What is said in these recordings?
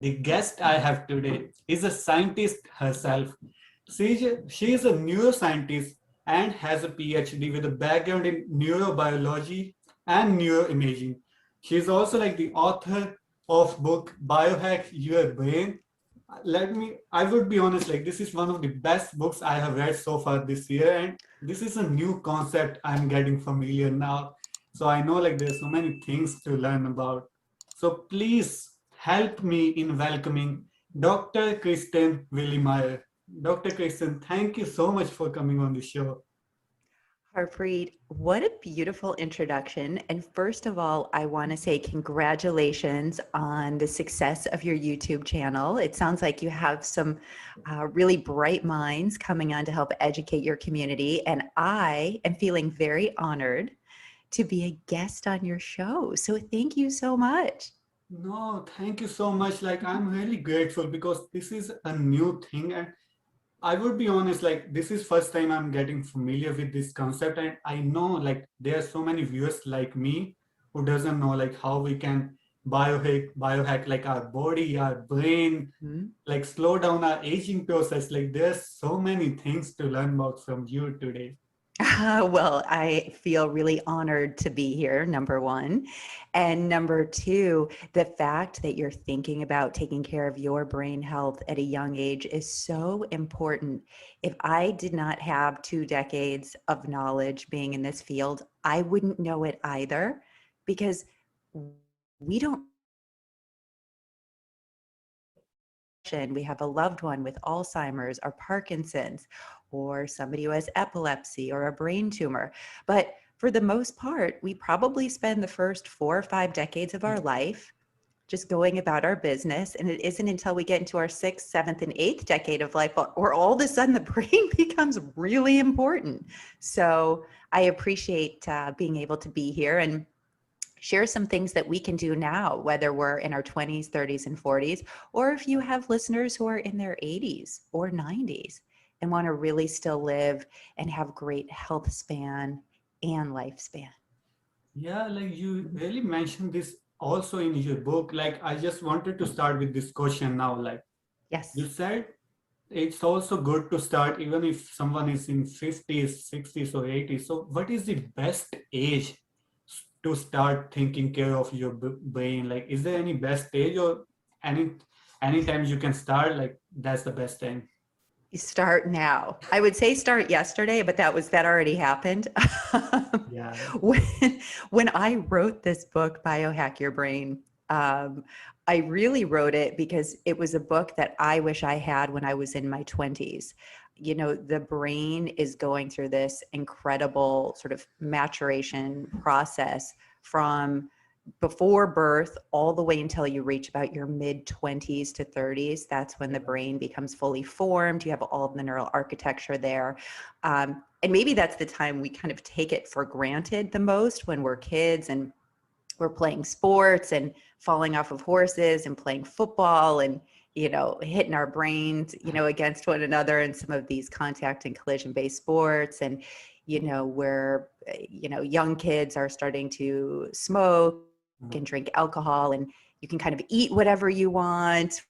The guest I have today is a scientist herself. She is a neuroscientist and has a PhD with a background in neurobiology and neuroimaging. She is also like the author of book Biohack Your Brain. I would be honest, like this is one of the best books I have read so far this year, and this is a new concept I'm getting familiar now. So I know like there's so many things to learn about. So please help me in welcoming Dr. Kristen Willeumier. Dr. Kristen, thank you so much for coming on the show. Harpreet, what a beautiful introduction. And first of all, I want to say congratulations on the success of your YouTube channel. It sounds like you have some really bright minds coming on to help educate your community. And I am feeling very honored to be a guest on your show. So thank you so much. No, thank you so much. Like I'm really grateful because this is a new thing, and I would be honest, like this is first time I'm getting familiar with this concept, and I know like there are so many viewers like me who doesn't know like how we can biohack like our body, our brain, Mhm. like slow down our aging process. Like there's so many things to learn about from you today. Well, I feel really honored to be here, number one. And number two, the fact that you're thinking about taking care of your brain health at a young age is so important. If I did not have 2 decades of knowledge being in this field, I wouldn't know it either because we don't we have a loved one with Alzheimer's or Parkinson's or somebody who has epilepsy or a brain tumor. But for the most part, we probably spend the first 4 or 5 decades of our life just going about our business. And it isn't until we get into our sixth, seventh, and eighth decade of life where all of a sudden the brain becomes really important. So I appreciate being able to be here and share some things that we can do now, whether we're in our 20s, 30s, and 40s, or if you have listeners who are in their 80s or 90s and want to really still live and have great health span and lifespan. Yeah, like you really mentioned this also in your book. Like I just wanted to start with this question now. Like you Yes. said it's also good to start even if someone is in 50s, 60s, or 80s. So, what is the best age to start taking care of your brain? Like, is there any best age or any anytime you can start? Like, that's the best time. You start now. I would say start yesterday, but that already happened. Yeah. when when I wrote this book, Biohack Your Brain, um, I really wrote it because it was a book that I wish I had when I was in my 20s. You know, the brain is going through this incredible sort of maturation process from before birth all the way until you reach about your mid 20s to 30s. That's when the brain becomes fully formed. You have all of the neural architecture there. And maybe that's the time we kind of take it for granted the most when we're kids and we're playing sports and falling off of horses and playing football and hitting our brains against one another in some of these contact and collision based sports. And where young kids are starting to smoke and drink alcohol, and you can kind of eat whatever you want,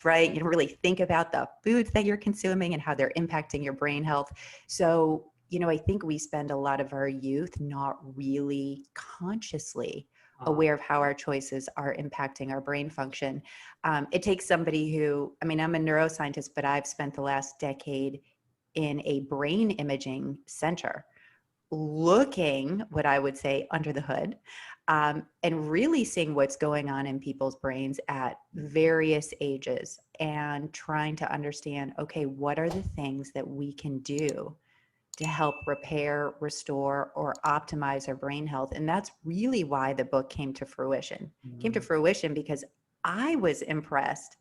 right? You don't really think about the foods that you're consuming and how they're impacting your brain health. So I think we spend a lot of our youth not really consciously Uh, aware of how our choices are impacting our brain function. It takes somebody who, I mean, I'm a neuroscientist, but I've spent the last decade in a brain imaging center looking, what I would say, under the hood, and really seeing what's going on in people's brains at various ages and trying to understand, okay, what are the things that we can do to help repair, restore, or optimize our brain health? And that's really why the book came to fruition. It came to mm, fruition because I was impressed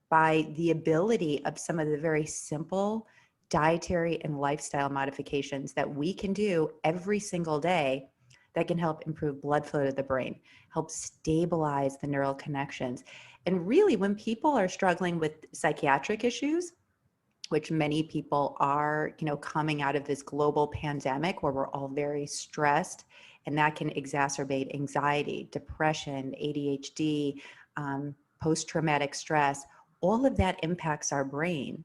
by the ability of some of the very simple dietary and lifestyle modifications that we can do every single day that can help improve blood flow to the brain, help stabilize the neural connections. And really, when people are struggling with psychiatric issues, which many people are, coming out of this global pandemic where we're all very stressed, and that can exacerbate anxiety, depression, ADHD, post-traumatic stress, all of that impacts our brain.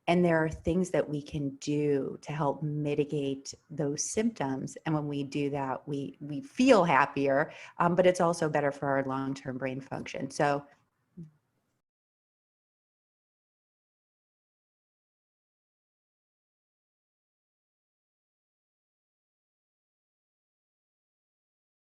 And there are things that we can do to help mitigate those symptoms. And when we do that, we feel happier, but it's also better for our long-term brain function. So